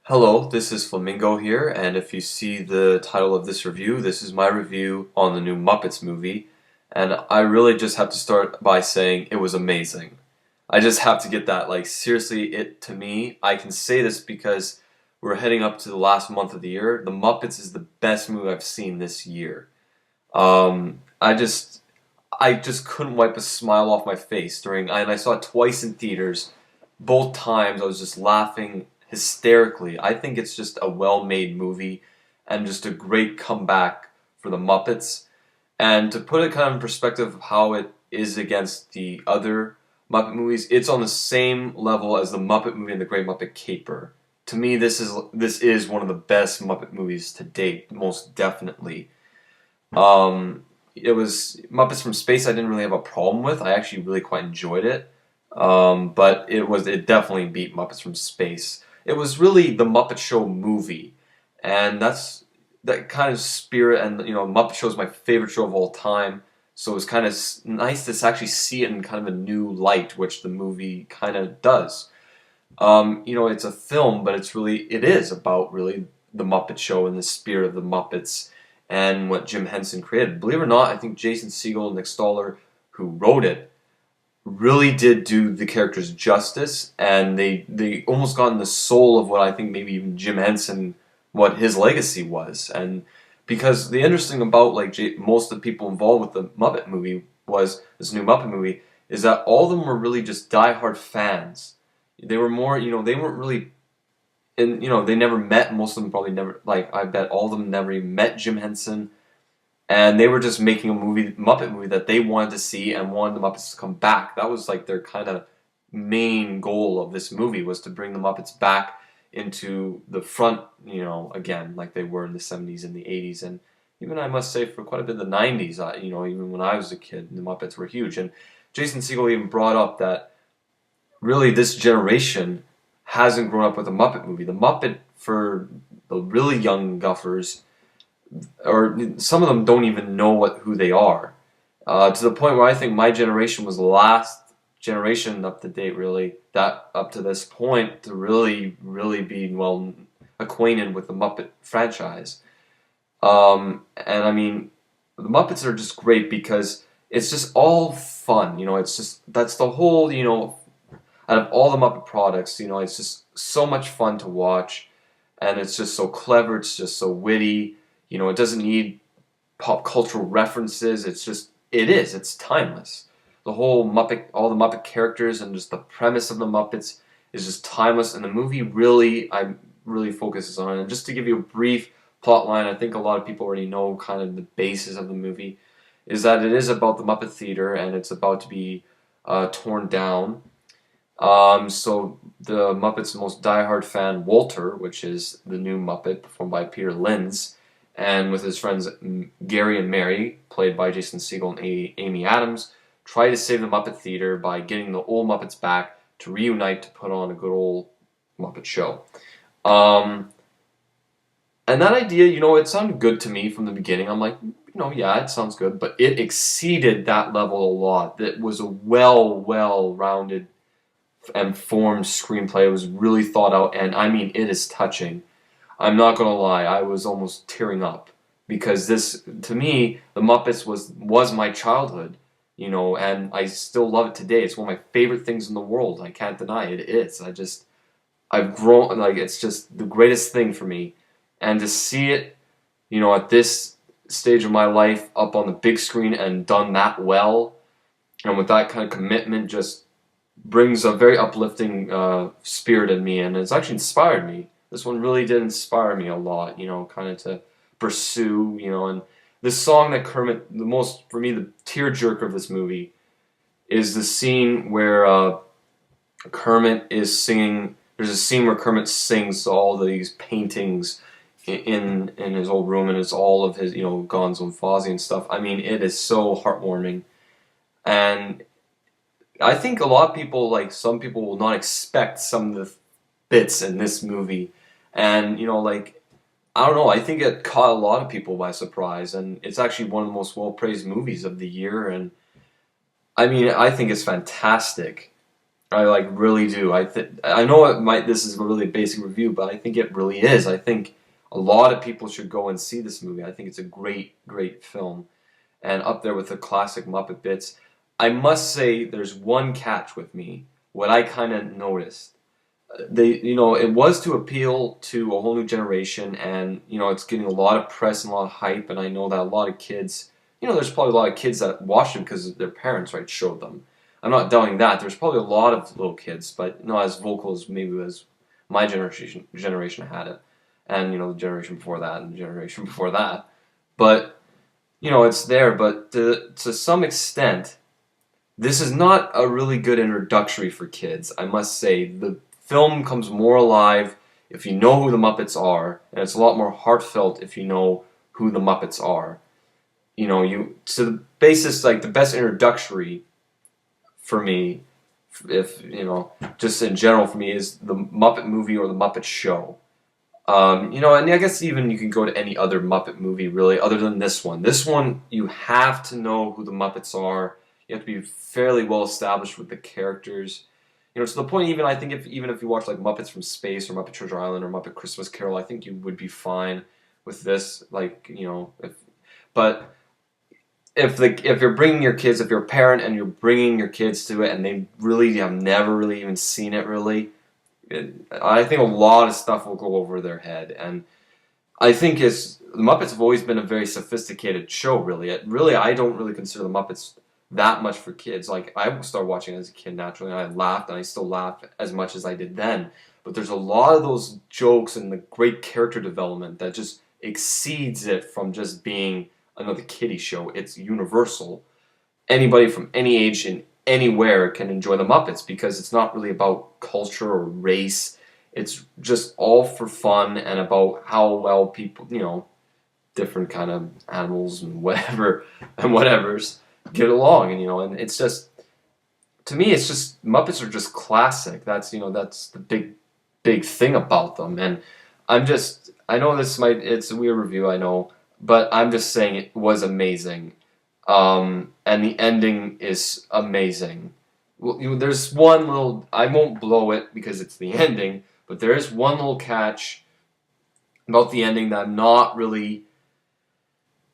Hello, this is Flamingo here, and if you see the title of this review, this is my review on the new Muppets movie, and I really just have to start by saying it was amazing. I just have to get that, like, seriously, to me, I can say this because we're heading up to the last month of the year. The Muppets is the best movie I've seen this year. I just couldn't wipe a smile off my face and I saw it twice in theaters. Both times I was just laughing hysterically. I think it's just a well-made movie and just a great comeback for the Muppets. And to put it kind of in perspective of how it is against the other Muppet movies, it's on the same level as the Muppet movie and the Great Muppet Caper. To me, this is one of the best Muppet movies to date, most definitely. It was Muppets from Space. I didn't really have a problem with. I actually really quite enjoyed it. But it definitely beat Muppets from Space. It was really the Muppet Show movie, and that kind of spirit. And Muppet Show is my favorite show of all time. So it was kind of nice to actually see it in kind of a new light, which the movie kind of does. It's a film, but it is about really the Muppet Show and the spirit of the Muppets and what Jim Henson created. Believe it or not, I think Jason Segel and Nick Stoller, who wrote it, really did do the characters justice, and they almost got in the soul of what I think maybe even Jim Henson, what his legacy was. And because the interesting about most of the people involved with the Muppet movie was this new Muppet movie is that all of them were really just diehard fans. They were more, they weren't really, and they never met. Most of them probably never, like I bet all of them never even met Jim Henson, and they were just making a Muppet movie that they wanted to see and wanted the Muppets to come back. That was like their kind of main goal of this movie, was to bring the Muppets back into the front, again, like they were in the 70s and the 80s, and even I must say for quite a bit of the 90s, even when I was a kid, the Muppets were huge. And Jason Segel even brought up that really this generation hasn't grown up with a Muppet movie. The Muppet, for the really young guffers, or some of them don't even know who they are. To the point where I think my generation was the last generation up to date, really, that up to this point to really, really be well acquainted with the Muppet franchise. And I mean, the Muppets are just great because it's just all fun. It's just that's the whole. Out of all the Muppet products, it's just so much fun to watch, and it's just so clever. It's just so witty. It doesn't need pop cultural references. It's timeless. The whole Muppet, all the Muppet characters, and just the premise of the Muppets is just timeless. And the movie really focuses on it. And just to give you a brief plot line, I think a lot of people already know kind of the basis of the movie, is that it is about the Muppet Theater, and it's about to be torn down. So the Muppets' most diehard fan, Walter, which is the new Muppet performed by Peter Linz, and with his friends Gary and Mary, played by Jason Segel and Amy Adams, try to save the Muppet Theater by getting the old Muppets back to reunite to put on a good old Muppet show. And that idea, it sounded good to me from the beginning. I'm like, yeah, it sounds good, but it exceeded that level a lot. That was a well-rounded and formed screenplay. It was really thought out, and I mean, it is touching. I'm not gonna lie, I was almost tearing up because this, to me, the Muppets was my childhood, and I still love it today. It's one of my favorite things in the world. I can't deny it. It is. I've grown, like, it's just the greatest thing for me, and to see it, at this stage of my life up on the big screen and done that well, and with that kind of commitment, just brings a very uplifting spirit in me, and it's actually inspired me. This one really did inspire me a lot, kind of to pursue, and this song that Kermit, for me, the tearjerker of this movie, is the scene where Kermit is singing. There's a scene where Kermit sings all these paintings in his old room, and it's all of his, Gonzo and Fozzie and stuff. I mean, it is so heartwarming, and I think a lot of people, like some people, will not expect some of the bits in this movie, and I don't know. I think it caught a lot of people by surprise, and it's actually one of the most well praised movies of the year. And I mean, I think it's fantastic. I like really do. I know it might. This is a really basic review, but I think it really is. I think a lot of people should go and see this movie. I think it's a great, great film, and up there with the classic Muppet bits. I must say, there's one catch with me. What I kind of noticed, it was to appeal to a whole new generation, and it's getting a lot of press and a lot of hype. And I know that a lot of kids, there's probably a lot of kids that watched it because their parents, right, showed them. I'm not doubting that. There's probably a lot of little kids, but not as vocal as maybe as my generation had it, and the generation before that, and the generation before that. But it's there. But to some extent, this is not a really good introductory for kids, I must say. The film comes more alive if you know who the Muppets are, and it's a lot more heartfelt if you know who the Muppets are. To the basis, like the best introductory for me, if just in general for me, is the Muppet movie or the Muppet Show. And I guess even you can go to any other Muppet movie, really, other than this one. This one, you have to know who the Muppets are. You have to be fairly well established with the characters. To the point, even I think even if you watch like Muppets from Space or Muppet Treasure Island or Muppet Christmas Carol, I think you would be fine with this. But if you're bringing your kids, if you're a parent and you're bringing your kids to it, and they really have never really even seen it, really, I think a lot of stuff will go over their head. And I think the Muppets have always been a very sophisticated show, really. I don't really consider the Muppets that much for kids. Like, I started watching it as a kid naturally, and I laughed, and I still laugh as much as I did then. But there's a lot of those jokes and the great character development that just exceeds it from just being another kiddie show. It's universal. Anybody from any age and anywhere can enjoy the Muppets because it's not really about culture or race. It's just all for fun and about how well people, different kind of animals and whatevers get along. And it's just, to me, it's just, Muppets are just classic. That's the big thing about them. And I know it's a weird review, I know, but I'm just saying it was amazing. And the ending is amazing. Well, there's one little, I won't blow it because it's the ending, but there is one little catch about the ending that I'm not really,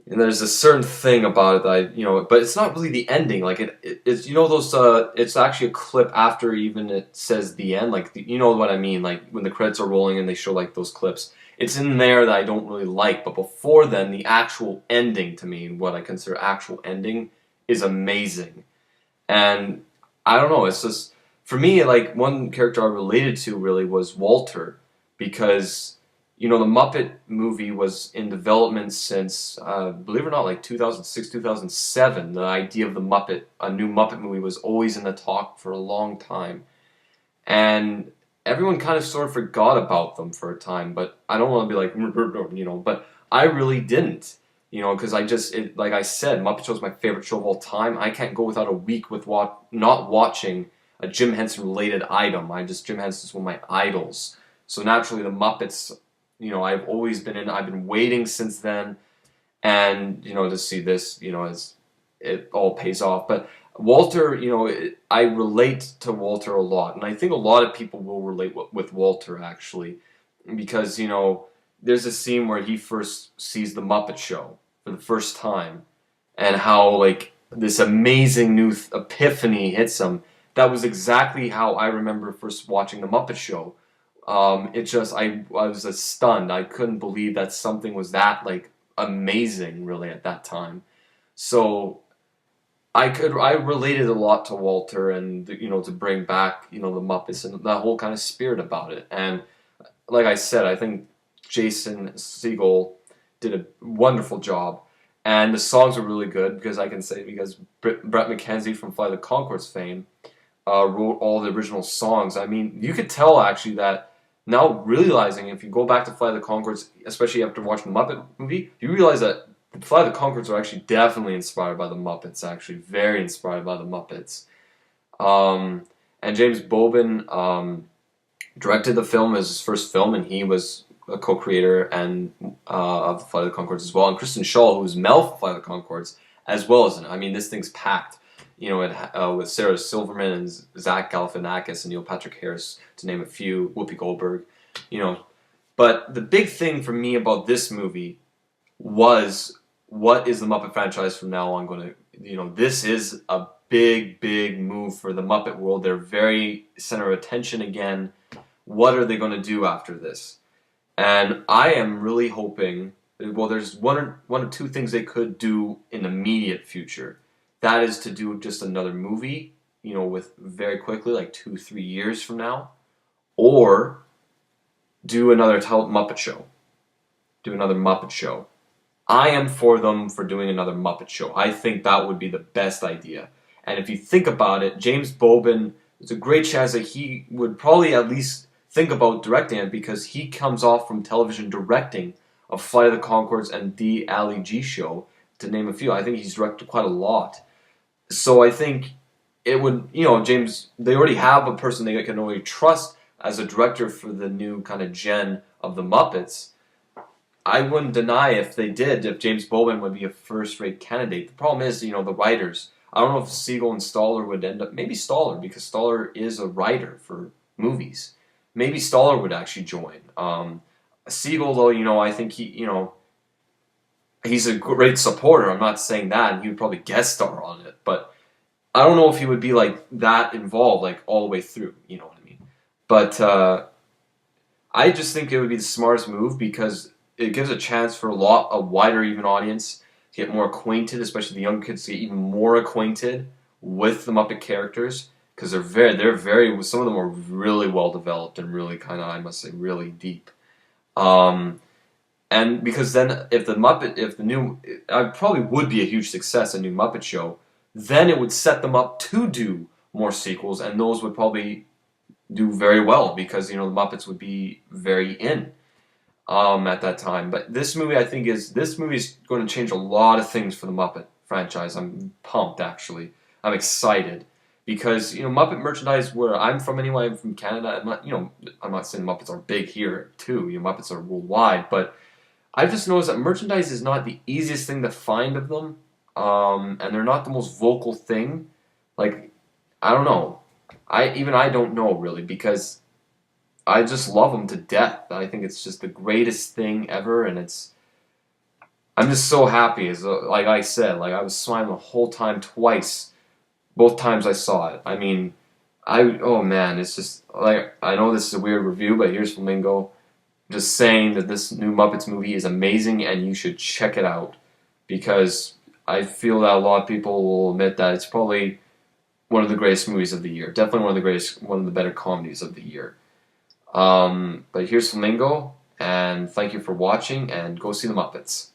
and there's a certain thing about it that but it's not really the ending. Like it's those it's actually a clip after even it says the end. Like you know what I mean? Like when the credits are rolling and they show like those clips. It's in there that I don't really like. But before then, the actual ending to me, what I consider actual ending, is amazing. And I don't know. It's just for me, like one character I related to really was Walter, because the Muppet movie was in development since, believe it or not, like 2006, 2007. The idea of a new Muppet movie was always in the talk for a long time. And everyone kind of sort of forgot about them for a time, but I don't want to be like, but I really didn't, because like I said, Muppet Show is my favorite show of all time. I can't go without a week with not watching a Jim Henson related item. Jim Henson's one of my idols. So naturally the Muppets, I've been waiting since then, and, to see this, as it all pays off. But Walter, I relate to Walter a lot, and I think a lot of people will relate with Walter, actually, because, there's a scene where he first sees the Muppet Show for the first time, and how, like, this amazing new epiphany hits him. That was exactly how I remember first watching the Muppet Show. I was just stunned. I couldn't believe that something was that, like, amazing, really, at that time. So I related a lot to Walter, and to bring back the Muppets and that whole kind of spirit about it. And like I said, I think Jason Segel did a wonderful job, and the songs were really good because Brett McKenzie from Fly the Conchords fame wrote all the original songs. I mean, you could tell actually that now realizing, if you go back to Fly the Conchords, especially after watching the Muppet movie, you realize that Fly the Conchords are actually definitely inspired by the Muppets, actually. Very inspired by the Muppets. And James Bobin directed the film as his first film, and he was a co-creator of Fly the Conchords as well. And Kristen Schaal, who's Mel from Fly the Conchords, as well as in it. I mean, this thing's packed. with Sarah Silverman and Zach Galifianakis and Neil Patrick Harris, to name a few, Whoopi Goldberg, you know. But the big thing for me about this movie was, what is the Muppet franchise from now on going to, this is a big, big move for the Muppet world. They're very center of attention again. What are they going to do after this? And I am really hoping, well, there's one or two things they could do in the immediate future. That is to do just another movie, with very quickly, like 2-3 years from now, or do another Muppet show. Do another Muppet show. I am for them for doing another Muppet show. I think that would be the best idea. And if you think about it, James Bobin, there's a great chance that he would probably at least think about directing it, because he comes off from television directing of Flight of the Conchords and The Ali G Show, to name a few. I think he's directed quite a lot. So I think it would, James, they already have a person they can only trust as a director for the new kind of gen of the Muppets. I wouldn't deny if James Bobin would be a first-rate candidate. The problem is, the writers. I don't know if Siegel and Stoller would end up, maybe Stoller, because Stoller is a writer for movies. Maybe Stoller would actually join. Siegel, though, I think he's a great supporter. I'm not saying that, and he would probably guest star on it, but I don't know if he would be like that involved, like all the way through. You know what I mean? But I just think it would be the smartest move, because it gives a chance for a wider even audience to get more acquainted, especially the young kids to get even more acquainted with the Muppet characters, because they're very some of them are really well developed and really kind of, I must say, really deep. And because then it probably would be a huge success, a new Muppet show, then it would set them up to do more sequels, and those would probably do very well, because the Muppets would be very in at that time. But this movie is going to change a lot of things for the Muppet franchise. I'm pumped, actually. I'm excited, because Muppet merchandise, where I'm from anyway, I'm from Canada. I'm not saying Muppets are big here too. Muppets are worldwide, but I've just noticed that merchandise is not the easiest thing to find of them, and they're not the most vocal thing. Like, I don't know. I don't know, really, because I just love them to death. I think it's just the greatest thing ever, and I'm just so happy. Like I said, like I was smiling the whole time twice, both times I saw it. I mean, oh man, it's just like, I know this is a weird review, but here's Flamingo just saying that this new Muppets movie is amazing and you should check it out, because I feel that a lot of people will admit that it's probably one of the greatest movies of the year. Definitely one of the better comedies of the year. But here's Flamingo, and thank you for watching, and go see the Muppets.